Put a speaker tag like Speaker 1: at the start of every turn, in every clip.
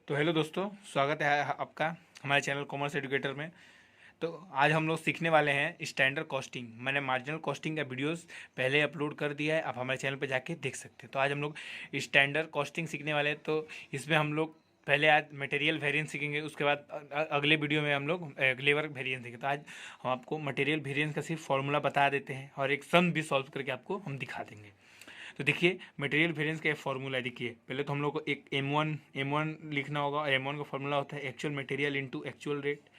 Speaker 1: तो हेलो दोस्तों, स्वागत है आपका हमारे चैनल कॉमर्स एजुकेटर में। तो आज हम लोग सीखने वाले हैं स्टैंडर्ड कॉस्टिंग। मैंने मार्जिनल कॉस्टिंग का वीडियोस पहले अपलोड कर दिया है, आप हमारे चैनल पे जाके देख सकते हैं। तो आज हम लोग स्टैंडर्ड कॉस्टिंग सीखने वाले हैं। तो इसमें हम लोग पहले आज मटेरियल वेरिएंस सीखेंगे, उसके बाद अगले वीडियो में हम लोग लेबर वेरिएंस सीखेंगे। तो आज हम आपको मटेरियल वेरिएंस का सिर्फ फॉर्मूला बता देते हैं और एक सम भी सॉल्व करके आपको हम दिखा देंगे। तो देखिए मटेरियल वेरिएंस का एक फॉर्मूला है। देखिए पहले तो हम लोग को एक M1 लिखना होगा और M1 का फॉर्मूला होता है actual material into actual rate.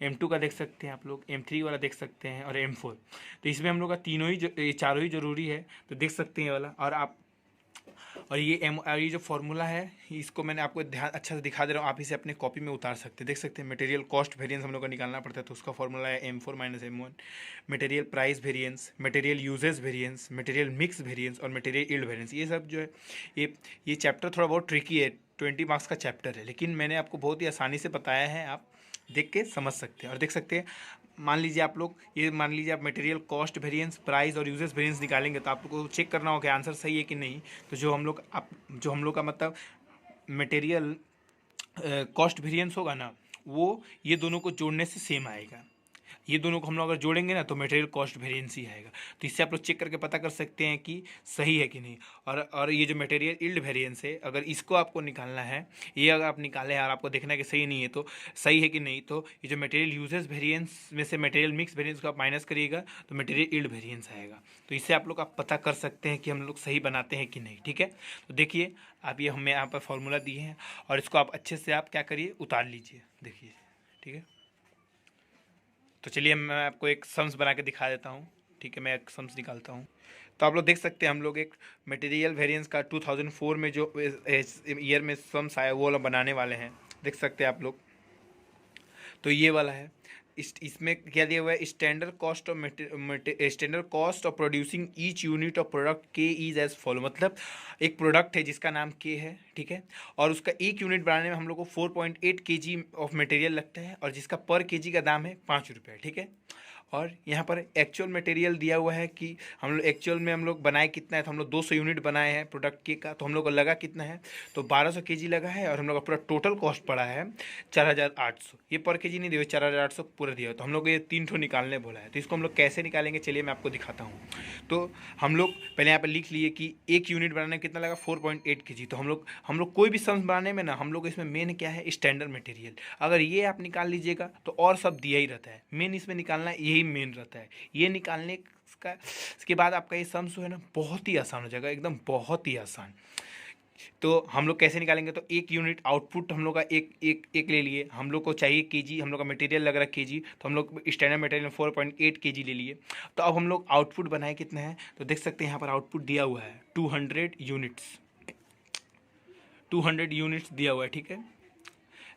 Speaker 1: M2 का देख सकते हैं आप लोग, M3 वाला देख सकते हैं और M4। तो इसमें हम लोग का तीनों ही चारों ही जरूरी है, तो देख सकते हैं ये वाला। और ये जो फॉर्मूला है इसको मैंने आपको ध्यान अच्छा से दिखा दे रहा हूँ, आप इसे अपने कॉपी में उतार सकते हैं। देख सकते हैं मटेरियल कॉस्ट वेरिएंस हम लोग को निकालना पड़ता है, तो उसका फॉर्मूला है M4 minus M1। Material price variance, material usages variance, material mix variance और मटेरियल यील्ड वेरिएंस। ये सब जो है ये चैप्टर थोड़ा बहुत ट्रिकी है, 20 मार्क्स का चैप्टर है, लेकिन मैंने आपको बहुत ही आसानी से बताया है, आप देख के समझ सकते हैं। और देख सकते हैं, मान लीजिए आप मटेरियल कॉस्ट वेरिएंस, प्राइस और यूजेस वेरिएंस निकालेंगे, तो आपको चेक करना होगा कि आंसर सही है कि नहीं। तो जो हम लोग का मतलब मटेरियल कॉस्ट वेरिएंस होगा ना, वो ये दोनों को जोड़ने से सेम आएगा। ये दोनों को हम लोग अगर जोड़ेंगे ना तो मटेरियल कॉस्ट वेरिएंस ही आएगा। तो इससे आप लोग चेक करके पता कर सकते हैं कि सही है कि नहीं। और ये जो मटेरियल यील्ड वेरिएंस है, अगर इसको आपको निकालना है, ये अगर आप निकालें और आपको देखना है कि सही नहीं है तो सही है कि नहीं, तो ये जो मटेरियल यूजेस वेरिएंस में से मटेरियल मिक्स वेरिएंस को आप माइनस करिएगा तो मटेरियल यील्ड वेरिएंस आएगा। तो इससे आप लोग पता कर सकते हैं कि हम लोग सही बनाते हैं कि नहीं। ठीक है, तो देखिए आप ये हमें यहाँ पर फॉर्मूला दिए हैं और इसको आप अच्छे से आप क्या करिए, उतार लीजिए। देखिए, ठीक है। तो चलिए मैं आपको एक सम्स बना के दिखा देता हूँ। ठीक है, मैं एक सम्स निकालता हूँ। तो आप लोग देख सकते हैं, हम लोग एक मटेरियल वेरिएंस का 2004 में जो ईयर में सम्स आया वो वाला बनाने वाले हैं। देख सकते हैं आप लोग, तो ये वाला है। इसमें क्या दिया हुआ है, standard cost of producing each unit of product के इज एज फॉलो। मतलब एक प्रोडक्ट है जिसका नाम के है, ठीक है, और उसका एक यूनिट बनाने में हम लोग को 4.8 kg ऑफ मटेरियल लगता है और जिसका पर kg का दाम है 5 रुपये। ठीक है, और यहाँ पर एक्चुअल मटेरियल दिया हुआ है कि हम लोग एक्चुअल में हम लोग बनाए कितना है, तो हम लोग 200 यूनिट बनाए हैं प्रोडक्ट के का, तो हम लोग को लगा कितना है, तो 1200 kg लगा है। और हम लोग का पूरा टोटल कॉस्ट पड़ा है 4800। ये पर kg नहीं दिया, 4800 पूरा दिया। तो हम लोग ये 3 ठो निकालने बोला है, तो इसको हम लोग कैसे निकालेंगे, चलिए मैं आपको दिखाता हूँ। तो हम लोग पहले यहाँ पर लिख लिए कि एक यूनिट बनाने में कितना लगा, 4.8 kg। तो हम लोग कोई भी सम्स बनाने में ना, हम लोग इसमें मेन क्या है, स्टैंडर्ड मटेरियल। अगर ये आप निकाल लीजिएगा तो और सब दिया ही रहता है, मेन इसमें निकालना यही मेन रहता है। ये निकालने का इसके बाद आपका ये सम्स जो है ना बहुत ही आसान हो जाएगा, एकदम बहुत ही आसान। तो हम लोग कैसे निकालेंगे, तो एक यूनिट आउटपुट हम लोग का एक ले लिए। हम लोग को चाहिए केजी, हम लोग का मटेरियल लग रहा है केजी, तो हम लोग स्टैंडर्ड मटेरियल 4.8 kg ले लिए। तो अब हम लोग आउटपुट बनाए कितना है, तो देख सकते हैं यहाँ पर आउटपुट दिया हुआ है 200 यूनिट्स। 200 यूनिट्स दिया हुआ है, ठीक है,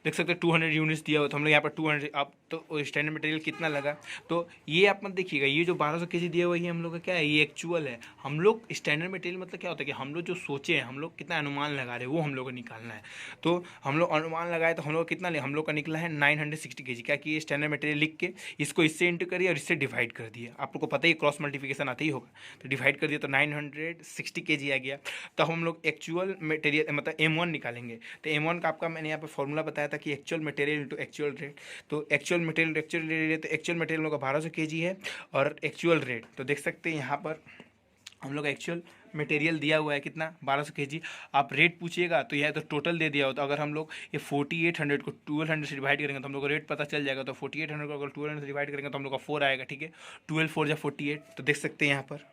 Speaker 1: देख सकते हैं 200 यूनिट्स दिया हुआ। तो हम लोग यहाँ पर 200, अब तो स्टैंडर्ड मटेरियल कितना लगा, तो ये आप मत देखिएगा, ये जो 1200 kg दिया हुआ है ये हम लोग का क्या है, ये एक्चुअल है। हम लोग स्टैंडर्ड मटेरियल मतलब क्या होता है कि हम लोग जो सोचे हैं, हम लोग कितना अनुमान लगा रहे हैं वो हम लोग को निकालना है। तो हम लोग अनुमान लगाए तो हम लोग कितना ले, हम लोग का निकला है 960 kg। क्या कि ये स्टैंडर्ड मटेरियल लिख के इसको इससे इंटू करिए और इससे डिवाइड कर दिए। आप लोग को पता ही क्रॉस मल्टीप्लिकेशन आता ही होगा, तो डिवाइड कर दिया तो 960 kg आ गया। तो हम लोग एक्चुअल मटेरियल मतलब M1 निकालेंगे। तो M1 का आपका मैंने यहाँ पर फॉर्मूला बताया था कि actual material into actual rate. तो एक्चुअल मटेरियल तो एक्चुअल मटेरियल लोग का 1200 kg है और एक्चुअल रेट, तो देख सकते हैं यहाँ पर हम लोग एक्चुअल मटेरियल दिया हुआ है कितना, 1200 kg। आप रेट पूछिएगा तो यह तो टोटल दे दिया हो, तो अगर हम लोग ये 4800 को 1200 से डिवाइड करेंगे तो हम लोग को रेट पता चल जाएगा। तो 4800 को अगर 1200 से डिवाइड करेंगे तो हम लोग का 4 आएगा, ठीक है, 12 4 या 48। तो देख सकते हैं यहाँ पर,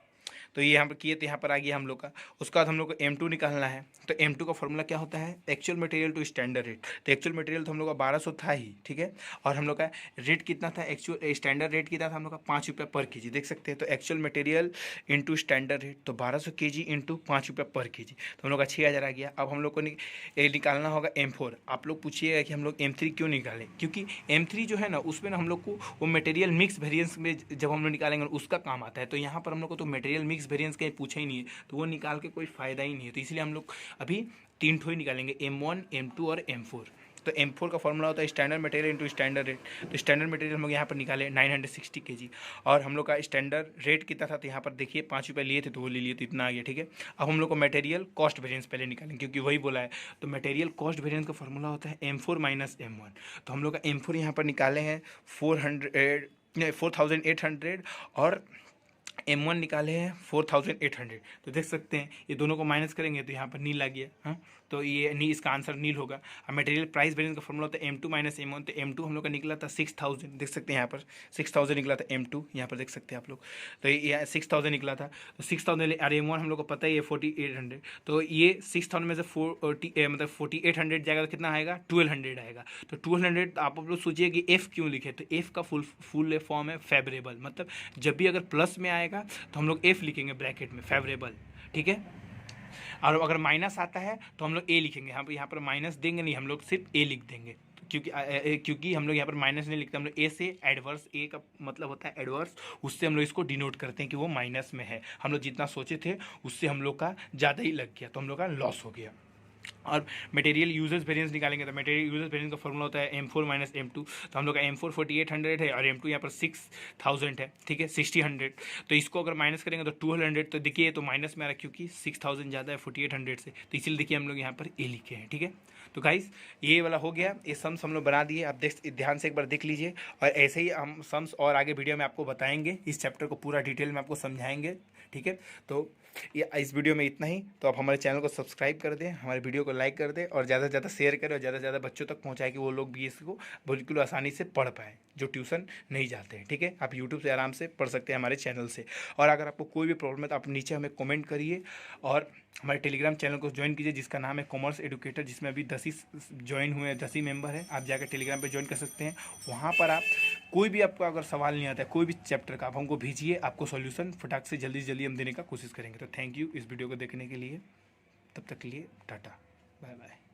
Speaker 1: तो ये यहाँ पर किए तो यहाँ पर आ गया हम लोग का। उसके बाद हम लोग को M2 निकालना है। तो M2 का फॉर्मूला क्या होता है, actual material to standard rate. तो एक्चुअल मटेरियल तो हम लोग का 1200 था ही, ठीक है, और हम लोग का रेट कितना था, एक्चुअल स्टैंडर्ड रेट कितना था हम लोग का 5 रुपये पर kg। देख सकते हैं, तो actual material into standard rate, तो 1200 kg इंटू 5 रुपये पर kg, तो हम लोग का 6000 आ गया। अब हम लोग को निकालना होगा M4। आप लोग पूछिएगा कि हम लोग M3 क्यों निकालें, क्योंकि M3 जो है ना उसमें ना हम लोग को वो मटेरियल मिक्स वेरिएंस में जब हम लोग निकालेंगे उसका काम आता है। तो यहाँ पर हम लोग को तो मटेरियल मिक्स वेरिएंस का पूछा ही नहीं है, तो वो निकाल के कोई फ़ायदा ही नहीं है। तो इसलिए हम लोग अभी 3 ठो ही निकालेंगे, M1 M2 और M4। तो M4 का फॉर्मूला होता है standard material into standard rate. तो स्टैंडर्ड मटेरियल हम लोग यहाँ पर निकाले 960 kg, और हम लोग का स्टैंडर्ड रेट कितना था, तो यहाँ पर देखिए 5 रुपये लिए थे तो वो ले लिए, तो इतना आ गया, ठीक है। अब हम लोग को मटेरियल कॉस्ट वेरिएंस पहले निकालेंगे, क्योंकि वही बोला है। तो मटेरियल कॉस्ट वेरिएंस का फॉर्मूला होता है M4 माइनस M1। तो हम लोग का M4 यहाँ पर निकाले हैं 4800, और M1 निकाले हैं 4800। तो देख सकते हैं ये दोनों को माइनस करेंगे तो यहाँ पर नील आ गया। हाँ, तो ये नी, इसका आंसर नील होगा। अब मटेरियल प्राइस वेरिएंस का फॉर्मूला होता है M2 माइनस M1। तो M2 हम लोग का निकला था 6000, देख सकते हैं यहाँ पर 6000 निकला था M2, यहाँ पर देख सकते हैं आप लोग। तो ये 6000 निकला था, तो 6000, और M1 हम लोग को पता ही है 4800। तो ये 6000 में से 4800 जाएगा तो कितना आएगा, 1200 आएगा। तो 1200 आप लोग सोचिए कि F क्यों लिखे, तो F का फुल फॉर्म है फेवरेबल, मतलब जब भी अगर प्लस में आएगा तो हम लोग F लिखेंगे ब्रैकेट में, फेवरेबल, ठीक है। और अगर माइनस आता है तो हम लोग ए लिखेंगे, यहाँ पर माइनस देंगे नहीं, हम लोग सिर्फ ए लिख देंगे, क्योंकि हम लोग यहाँ पर माइनस नहीं लिखते, हम लोग ए से एडवर्स, ए का मतलब होता है एडवर्स, उससे हम लोग इसको डिनोट करते हैं कि वो माइनस में है। हम लोग जितना सोचे थे उससे हम लोग का ज़्यादा ही लग गया, तो हम लोग का लॉस हो गया। और मटेरियल यूजेस वेरिएंस निकालेंगे, तो मटेरियल यूजेस वेरिएंस का फॉर्मूला होता है M4 माइनस M2। तो हम लोग का M4 4800 है, और M2 यहाँ पर 6000 है, ठीक है, 6000। तो इसको अगर माइनस करेंगे तो 1200, तो देखिए तो माइनस में आ रहा है क्योंकि 6000 ज़्यादा है 4800 से, तो इसीलिए देखिए हम लोग यहाँ पर ए लिखे हैं, ठीक है। तो गाइस ये वाला हो गया, ये सम्स हम लोग बना दिए, आप ध्यान से एक बार देख लीजिए, और ऐसे ही हम सम्स और आगे वीडियो में आपको बताएंगे, इस चैप्टर को पूरा डिटेल में आपको समझाएंगे, ठीक है। तो ये इस वीडियो में इतना ही। तो आप हमारे चैनल को सब्सक्राइब कर दें, हमारे वीडियो को लाइक कर दें, और ज़्यादा से ज़्यादा शेयर करें, और ज़्यादा से ज़्यादा बच्चों तक पहुँचाएं कि वो लोग भी इसको बिल्कुल आसानी से पढ़ पाएँ, जो ट्यूशन नहीं जाते हैं, ठीक है। आप यूट्यूब से आराम से पढ़ सकते हैं हमारे चैनल से। और अगर आपको कोई भी प्रॉब्लम है तो आप नीचे हमें कमेंट करिए, और हमारे टेलीग्राम चैनल को ज्वाइन कीजिए, जिसका नाम है कॉमर्स एडुकेटर, जिसमें अभी 10 ही ज्वाइन हुए हैं, 10 ही मेंबर हैं। आप जाकर टेलीग्राम पर ज्वाइन कर सकते हैं। वहाँ पर आप कोई भी आपको अगर सवाल नहीं आता है कोई भी चैप्टर का, आप हमको भेजिए, आपको सॉल्यूशन फटाक से जल्दी से जल्दी हम देने का कोशिश करेंगे। तो थैंक यू इस वीडियो को देखने के लिए, तब तक के लिए टाटा, बाय बाय।